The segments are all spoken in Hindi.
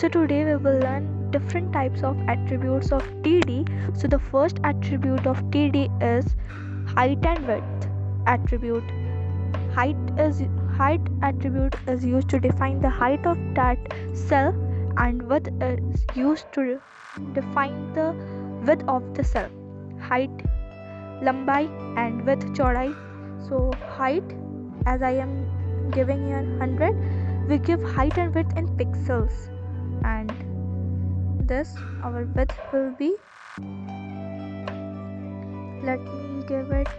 So today we will learn different types of attributes of TD. So the first attribute of TD is height and width attribute. Height attribute is used to define the height of that cell, and width is used to define the width of the cell. Height लंबाई and width चौड़ाई. So height, as I am giving here 100, we give height and width in pixels, and this our width will be, let me give it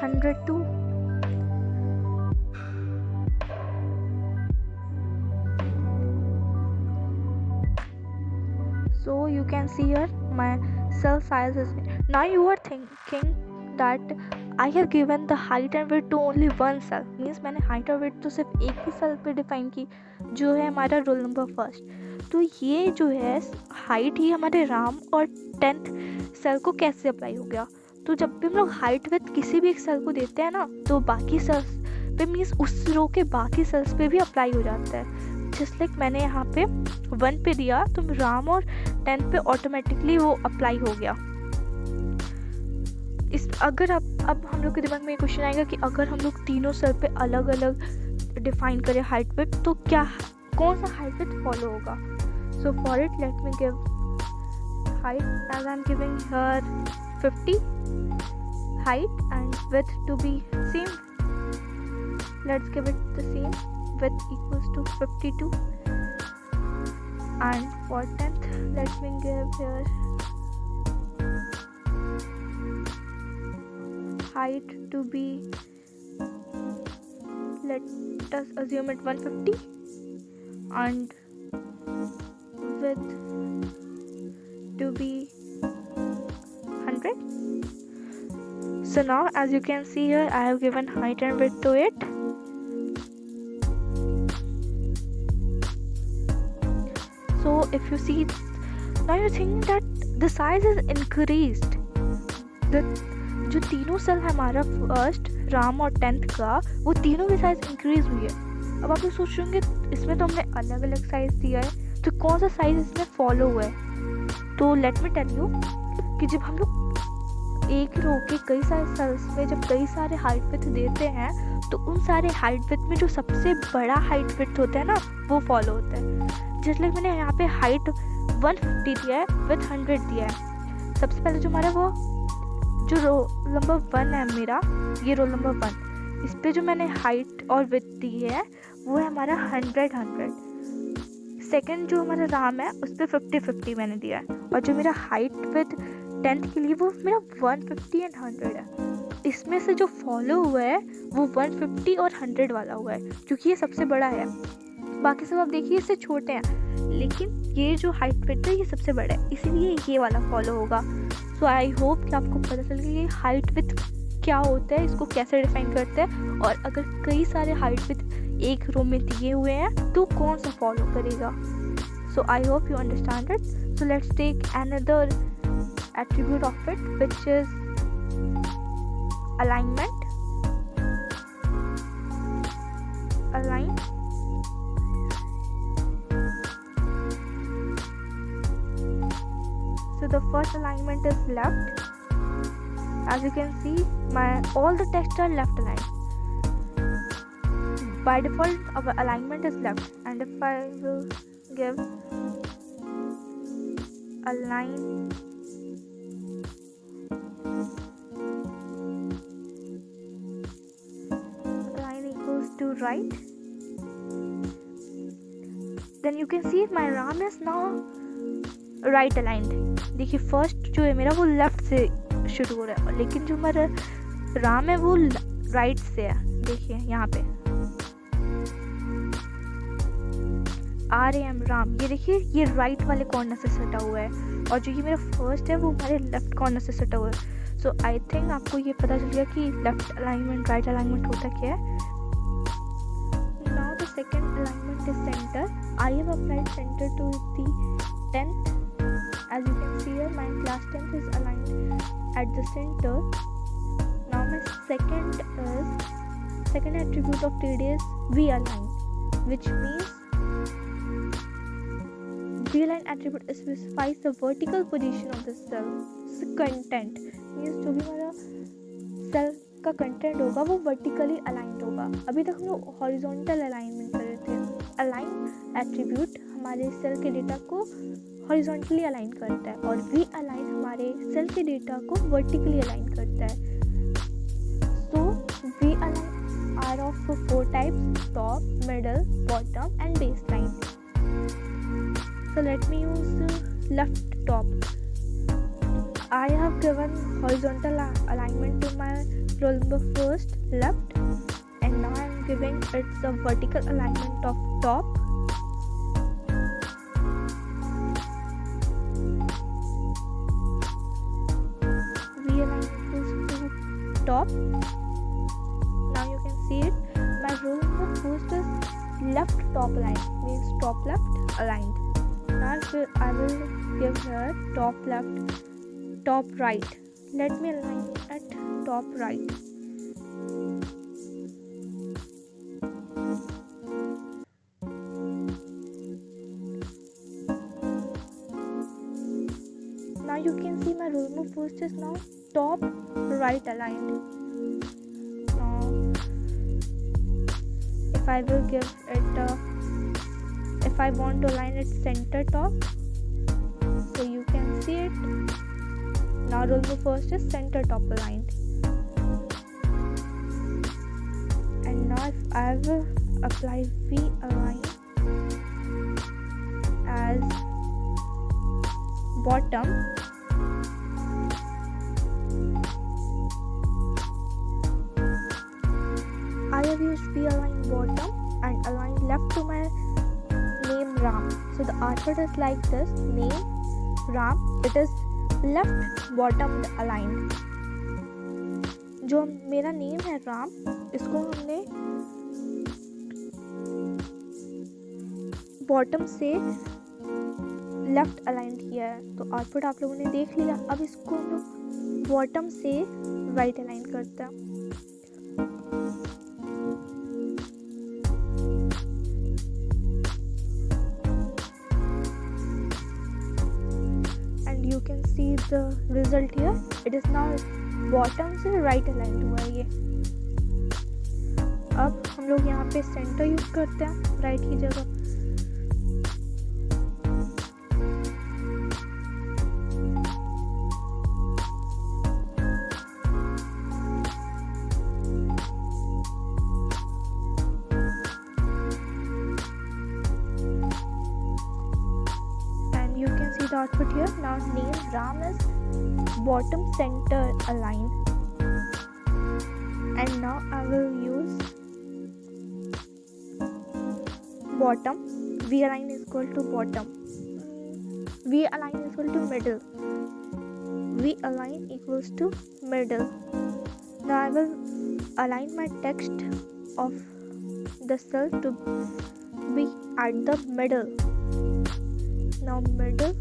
102. So you can see here my cell size is. Now you are thinking that I have given the height and width to only one cell, means मैंने height और width तो सिर्फ एक ही cell पे define की, जो है हमारा रोल नंबर फर्स्ट. तो ये जो है height ही हमारे राम और 10th सेल को कैसे अप्लाई हो गया. तो जब भी हम लोग height width किसी भी एक सेल को देते हैं ना, तो बाकी सेल्स पे मीन्स उस रो के बाकी सेल्स पे भी अप्लाई हो जाता है. जस्ट लाइक मैंने यहाँ पे 1 पे दिया तो राम और 10 पे ऑटोमेटिकली वो अप्लाई हो गया. अगर अब हम लोग के दिमाग में ये क्वेश्चन आएगा कि अगर हम लोग तीनों सेल पे अलग अलग डिफाइन करें हाइट विड्थ, तो क्या कौन सा हाइट विड्थ फॉलो होगा. So for it let me give height as I am giving here 50, height and width to be same. Let's give it the same, width equals to 52, and for 10th let me give here height to be, let us assume it 150, and width to be 100. So now as you can see here, I have given height and width to it. So if you see, now you think that the size is increased. जो तीनों सेल है हमारा फर्स्ट, राम और 10th का, वो तीनों की साइज इंक्रीज हुई है. अब आप लोग सोच रहे होंगे इसमें तो हमने अलग अलग साइज दिया है, तो कौन सा साइज इसमें फॉलो हुआ है. तो लेट मी टेल यू कि जब हम लोग एक रो के कई सारे सेल्स में जब कई सारे हाइट विड्थ देते हैं, तो उन सारे हाइट विड्थ में जो सबसे बड़ा हाइट विड्थ होता है ना, वो फॉलो होता है. जस्ट लाइक मैंने यहाँ पे हाइट 150 दिया है, विथ 100 दिया है. सबसे पहले जो हमारा वो जो रोल नंबर 1 है मेरा, ये रोल नंबर 1, इस पे जो मैंने हाइट और विथ दी है वो है हमारा 100. सेकंड जो हमारा राम है उस पे 50 मैंने दिया है, और जो मेरा हाइट विथ 10th के लिए वो मेरा 150 एंड 100 है. इसमें से जो फॉलो हुआ है वो 150 और 100 वाला हुआ है, क्योंकि ये सबसे बड़ा है. बाकी सब आप देखिए इससे छोटे हैं, लेकिन ये जो हाइट विड्थ है ये सबसे बड़ा है, इसीलिए ये वाला फॉलो होगा. सो आई होप कि आपको पता चल गया कि हाइट विड्थ क्या होता है, इसको कैसे डिफाइन करते हैं, और अगर कई सारे हाइट विड्थ एक रो में दिए हुए हैं तो कौन सा फॉलो करेगा. So I hope you understand it. So let's take another attribute of it, which is alignment. Align. So the first alignment is left. As you can see, all the text are left aligned. By default our alignment is left, and if I will give align equals to right, then you can see my RAM is now right aligned. देखिए फर्स्ट जो है मेरा वो लेफ्ट से शुरू हो रहा है, लेकिन जो मेरा राम है वो राइट से है. देखिए यहाँ पे RM राम, ये देखिए ये राइट वाले कॉर्नर से सटा हुआ है, और जो ये मेरा फर्स्ट है वो हमारे लेफ्ट कॉर्नर से सटा हुआ है. सो आई थिंक आपको ये पता चल गया कि लेफ्ट अलाइनमेंट राइट अलाइनमेंट होता क्या है. Now the second alignment is center. I have applied center to the 10th. As you can see here, my class 10th is aligned at the center. Now my second attribute of TD is V align, which means V-align attribute specifies the vertical position of the cell. Content means जो भी हमारा सेल का कंटेंट होगा वो वर्टिकली अलाइंड होगा. अभी तक हम लोग हॉरिजॉन्टल अलाइनमेंट कर रहे थे. अलाइन एट्रीब्यूट हमारे सेल के डेटा को हॉरिजॉन्टली अलाइन करता है और वी अलाइन हमारे सेल के डेटा को वर्टिकली अलाइन करता है. So V align are of 4 types: top, middle, bottom and baseline. So let me use left top. I have given horizontal alignment to my roll number first left, and now I am giving it a vertical alignment of top. V alignment goes to top. Now you can see it. My roll number first is left top line, means top left aligned. Now I will give her top left, top right. Let me align at top right. Now you can see my roll number first is now top right aligned. Now if I will give it if I want to align it center top, so you can see it. Now roll number first is center top aligned, and now if I will apply V align as bottom, I have used V align bottom and align left to my name Ram. So the output is like this: name Ram. It is left bottom aligned. जो मेरा नेम है राम, इसको हमने बॉटम से लेफ्ट अलाइन किया है. तो आउटपुट आप लोगों ने देख लिया. अब इसको हम लोग बॉटम से राइट अलाइन करते हैं. You can see the result here. It is now bottom से right aligned हुआ है ये. अब हम लोग यहाँ पे सेंटर यूज करते हैं राइट की जगह. The output here. Now name Ram is bottom center align, and now I will use bottom. V align is equal to bottom. V align is equal to middle. V align equals to middle. Now I will align my text of the cell to be at the middle. Now middle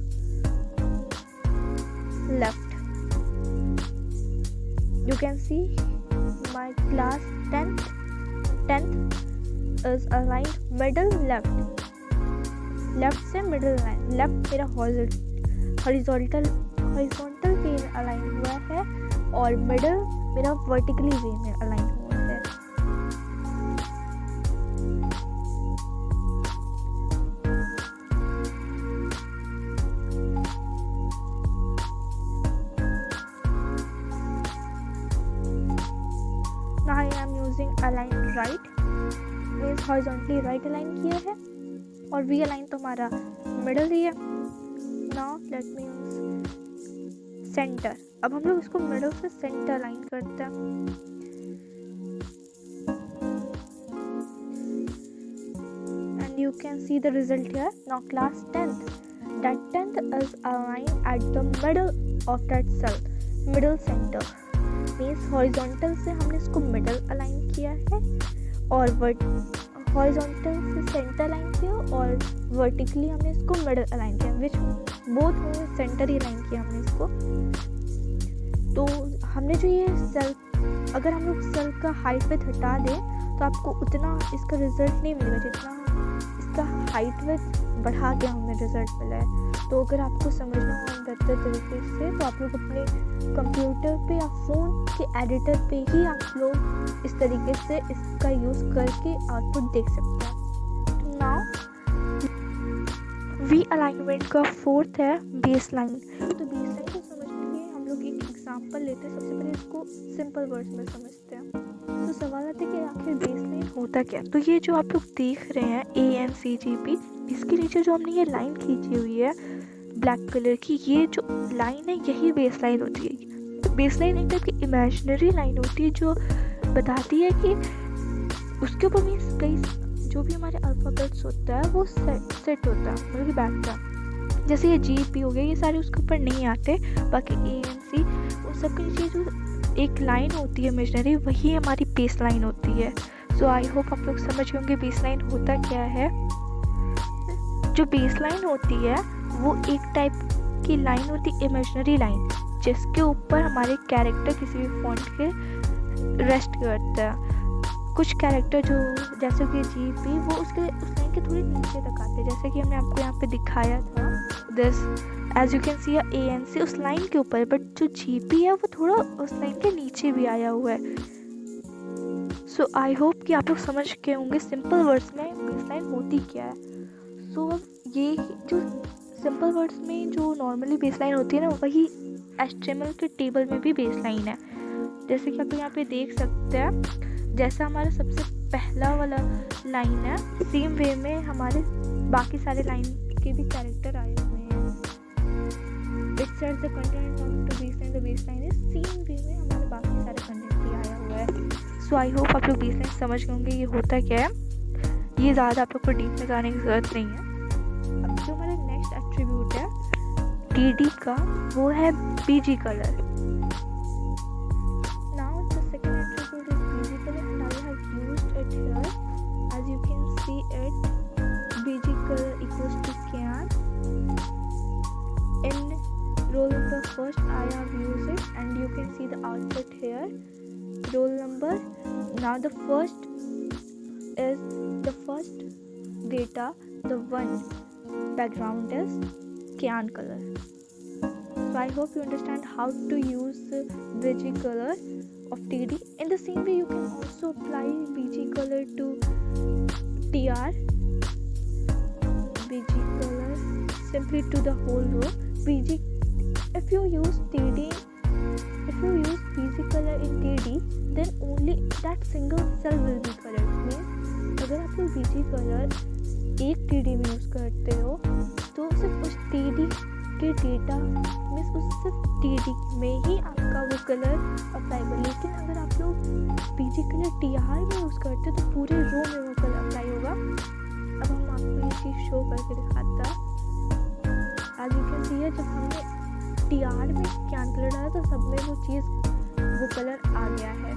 left. You can see my class 10th is aligned middle left. Left से middle line. Left मेरा horizontal पे अलाइन हुआ है और middle मेरा vertically वे में अलाइन हुआ है. Now I am using align right, means horizontally right align किया है और V align तो हमारा middle ही है. Now let me use center. अब हम लोग इसको middle से center align करते हैं. And you can see the result here. Now class 10th. That 10th is aligned at the middle of that cell, middle center. Means horizontal से हमने इसको मिडल अलाइन किया है और हॉरिजॉन्टल से सेंटर अलाइन किया और वर्टिकली हमने इसको मिडल अलाइन किया, विच बोथ में सेंटर ही अलाइन किया हमने इसको. तो हमने जो ये सेल, अगर हम लोग सेल का हाइट विड्थ हटा दें तो आपको उतना इसका रिजल्ट नहीं मिलेगा जितना उसका हाइट विड्थ बढ़ा के हमें रिजल्ट मिला है। तो अगर आपको समझना हो बेहतर तरीके से तो आप लोग अपने कंप्यूटर पे या फ़ोन के एडिटर पे ही आप लोग इस तरीके से इसका यूज़ करके आउटपुट देख सकते हैं। नाउ वी अलाइनमेंट का फोर्थ है बेस लाइन। तो बेस लाइन को समझने के लिए हम लोग एक एग्जांपल लेते हैं। सबसे पहले इसको सिंपल वर्ड्स में समझते हैं। तो सवाल आता है कि आखिर बेस लाइन होता क्या है। तो ये जो आप लोग देख रहे हैं ANCGP, इसके नीचे जो हमने ये लाइन खींची हुई है ब्लैक कलर की, ये जो लाइन है यही बेस लाइन होती है। बेस लाइन एक टाइप की इमेजिनरी लाइन होती है जो बताती है कि उसके ऊपर मीन्स कई जो भी हमारे अल्फ़ाबेट्स होता है वो सेट होता है, मतलब कि बैठता है। जैसे ये GP हो गया, ये सारे उसके ऊपर नहीं आते। बाकी ANC उन सब के नीचे जो एक लाइन होती है इमेजिनरी, वही हमारी बेस लाइन होती है। सो आई होप आप लोग समझ होंगे बेस लाइन होता क्या है। जो बेस लाइन होती है वो एक टाइप की लाइन होती है, इमेजिनरी लाइन, जिसके ऊपर हमारे कैरेक्टर किसी भी फॉन्ट के रेस्ट करता है। कुछ कैरेक्टर जो जैसे कि GP वो उसके उस लाइन के थोड़े नीचे तक आते हैं, जैसे कि हमने आपको यहाँ पे दिखाया था this as you can see ANC उस लाइन के ऊपर, बट जो GP है वो थोड़ा उस लाइन के नीचे भी आया हुआ है। सो आई होप कि आप लोग समझ के होंगे सिंपल वर्ड्स में बेस लाइन होती क्या है। सो अब ये जो सिंपल वर्ड्स में जो नॉर्मली बेस लाइन होती है ना, वही HTML के टेबल में भी बेस लाइन है। जैसे कि आप लोग यहाँ पे देख सकते हैं, जैसा हमारा सबसे पहला वाला लाइन है, सेम वे में हमारे बाकी सारे लाइन के भी कैरेक्टर आए हुए हैं। It sets the content of the baseline, the baseline is same way में हमारे बाकी सारे कंटेंट भी आया हुआ है। सो आई होप आप लोग बेसलाइन समझ गए होंगे ये होता क्या है। ये ज़्यादा आप लोग को डीप में जाने की ज़रूरत नहीं है। अब जो हमारा नेक्स्ट एट्रीब्यूट है TD का, वो है BG colour. First I have used it and you can see the output here. Roll number. Now the first data, the one background is cyan color. So I hope you understand how to use BG color of TD. In the same way you can also apply BG color to TR. BG color simply to the whole row. If you use BG color in TD, then only that single cell will be colored. Means अगर आप लोग BG color एक TD में यूज़ करते हो तो सिर्फ उस TD के डेटा में सिर्फ TD में ही आपका वो कलर अप्लाई होगा। लेकिन अगर आप लोग BG कलर TR में यूज़ करते हो तो पूरे रो में वो कलर अप्लाई होगा। अब हम आपको ये चीज़ शो करके दिखाता है। आज यू कैन सी है, जब हमने TR में क्यान कलर डाला तो सब में वो कलर आ गया है।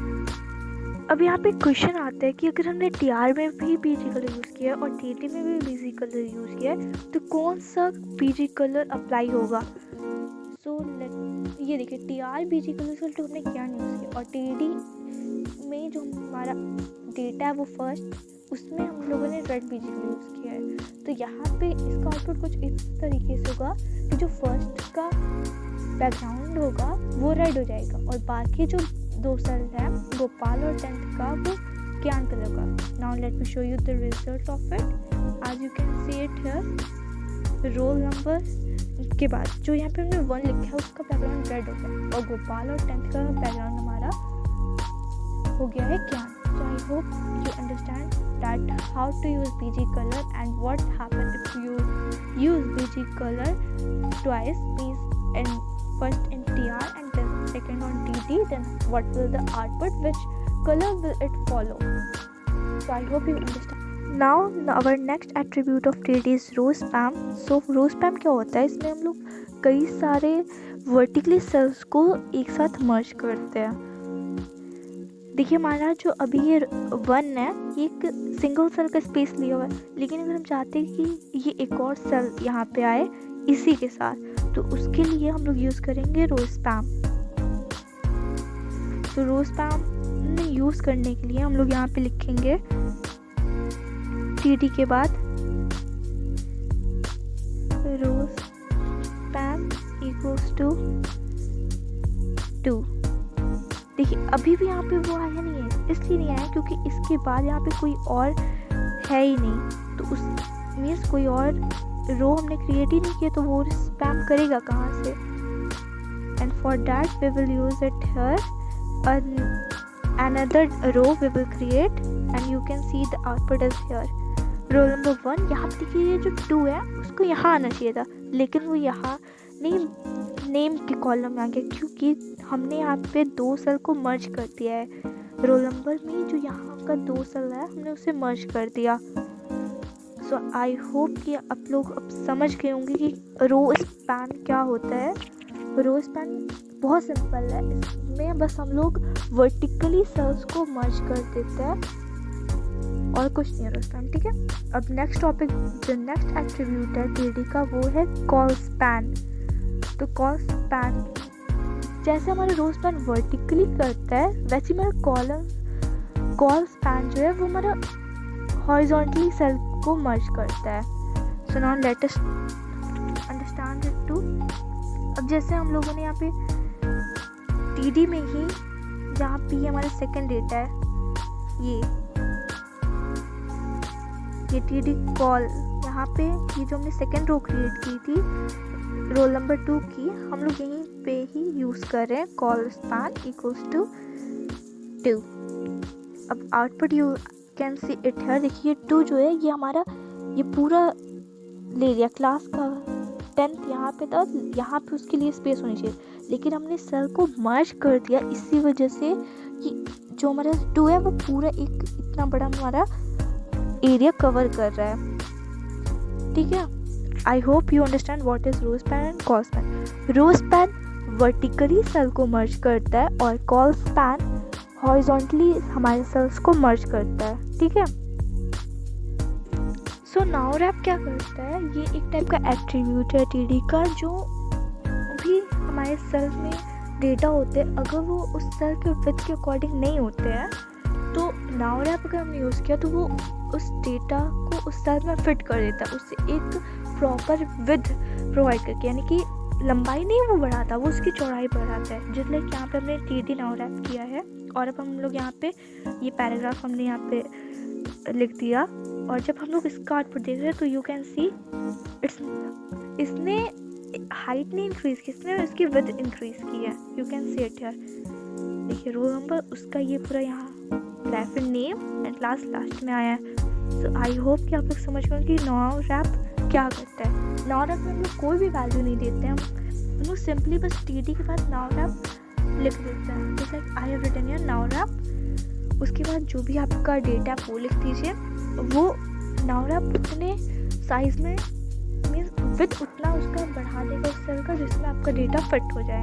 अब यहाँ पे क्वेश्चन आता है कि अगर हमने TR में भी BG कलर यूज़ किया और TD में भी BG कलर यूज़ किया तो कौन सा BG कलर अप्लाई होगा। सो ये देखिए TR BG कलर से तो हमने क्यान यूज़ किया और TD में जो हमारा डेटा है वो फर्स्ट, उसमें हम लोगों ने रेड BG कलर यूज़ किया है। तो यहाँ पे इसका आउटपुट कुछ इस तरीके से होगा कि जो फर्स्ट का बैकग्राउंड होगा वो रेड हो जाएगा और बाकी जो दो सेल है गोपाल और 10th का वो क्यान कलर का। Now let me show you the result of it. आज you can see it here. Roll number के बाद जो यहाँ पे हमने 1 लिखा है उसका बैकग्राउंड रेड हो गया और गोपाल और 10th का बैकग्राउंड हमारा हो गया है क्यान। So I hope you understand that how to use BG color and what happens if you use BG color twice, means first in TR and then second on TD, then what will the output, which color will it follow. So I hope you understand. Now our next attribute of TD is row span. So row span क्या होता है, इसमें हम लोग कई सारे vertically cells को एक साथ merge करते हैं। देखिए हमारा जो अभी ये 1 है ये एक सिंगल सेल का स्पेस लिया हुआ है, लेकिन अगर हम चाहते हैं कि ये एक और सेल यहाँ पे आए इसी के साथ, तो उसके लिए हम लोग यूज़ करेंगे रो स्पैम। तो रो स्पैम यूज़ करने के लिए हम लोग यहाँ पे लिखेंगे TD के बाद रो स्पैन इक्वल्स टू 2। देखिए अभी भी यहाँ पे वो आया नहीं है, इसलिए नहीं आया क्योंकि इसके बाद यहाँ पे कोई और है ही नहीं, तो उस मीन्स कोई और रो हमने क्रिएट ही नहीं किया, तो वो स्पैम करेगा कहाँ से। And for that we will use it here, another row we will create and you can see the output is here. roll number 1, यहाँ पे देखिए ये जो 2 है उसको यहाँ आना चाहिए था, लेकिन वो यहाँ नहीं नेम के कॉलम में आ गया क्योंकि हमने यहाँ पे 2 सेल को मर्ज कर दिया है। रोल नंबर में जो यहाँ का 2 सेल है हमने उसे मर्ज कर दिया। सो आई होप कि आप लोग अब समझ गए होंगे कि रो स्पैन क्या होता है। रो स्पैन बहुत सिंपल है, इसमें बस हम लोग वर्टिकली सेल्स को मर्ज कर देते हैं और कुछ नहीं है रो स्पैन, ठीक है। अब नेक्स्ट टॉपिक, जो नेक्स्ट एट्रीब्यूट है टीडी का वो है कॉल स्पैन। तो कॉल स्पैन जैसे हमारा रो स्पैन वर्टिकली करता है वैसे हमारा कॉल स्पैन जो है वो हमारा हॉरिजॉन्टली सेल को मर्ज करता है। So now let us understand it too. अब जैसे हम लोगों ने यहाँ पे टीडी में ही जहाँ पे हमारा सेकंड डेटा है ये टीडी कॉल, यहाँ पे ये जो हमने सेकंड रो क्रिएट की थी रोल नंबर 2 की, हम लोग यहीं पे ही यूज़ कर रहे हैं कॉल स्पैन इक्वल्स टू 2। अब output you can see it here. देखिए 2 जो है ये हमारा ये पूरा ले लिया, क्लास का 10th यहाँ पे था, यहाँ पे उसके लिए स्पेस होनी चाहिए, लेकिन हमने सेल को मर्ज कर दिया इसी वजह से कि जो हमारा 2 है वो पूरा एक इतना बड़ा हमारा एरिया कवर कर रहा है, ठीक है। I hope you understand what is row span and col span. Row span vertically cell को मर्ज करता है और कॉल स्पैन हॉरिजॉन्टली हमारे सेल्स को मर्ज करता है, ठीक है। सो नाउ रैप क्या करता है, ये एक टाइप का एट्रीब्यूट है टीडी का, जो भी हमारे सेल में डेटा होते हैं अगर वो उस सेल के विड्थ के अकॉर्डिंग नहीं होते हैं तो नाउ रैप अगर हमने यूज़ किया तो वो उस डेटा को उस सेल में फिट कर देता है, उससे एक प्रॉपर विड्थ प्रोवाइड करके, यानी कि लंबाई नहीं वो बढ़ाता, वो उसकी चौड़ाई बढ़ाता है। जिस लाइक यहाँ पे हमने टीडी नाउ रैप किया है और अब हम लोग यहाँ पे ये पैराग्राफ हमने यहाँ पे लिख दिया और जब हम लोग इसका आउटपुट देख रहे हैं तो यू कैन सी इसने हाइट नहीं इंक्रीज की, इसने इसकी विड्थ इंक्रीज की है, you can see it here. देखिए रोल नंबर उसका ये पूरा यहाँ लेफ्ट नेम एंड लास्ट में आया है। सो आई होप कि आप लोग समझ गए कि नाउ रैप क्या करता है। नाउ रैप में हम लोग कोई भी वैल्यू नहीं देते हैं, हम लोग सिंपली बस टीडी के बाद नाउ रैप लिख देते हैं, जैसे I have written here now wrap. उसके बाद जो भी आपका डेटा है वो लिख दीजिए, वो नाउ रैप उतने साइज में मीन्स विथ उतना उसका बढ़ा देगा उस सेल का जिसमें आपका डेटा फिट हो जाए।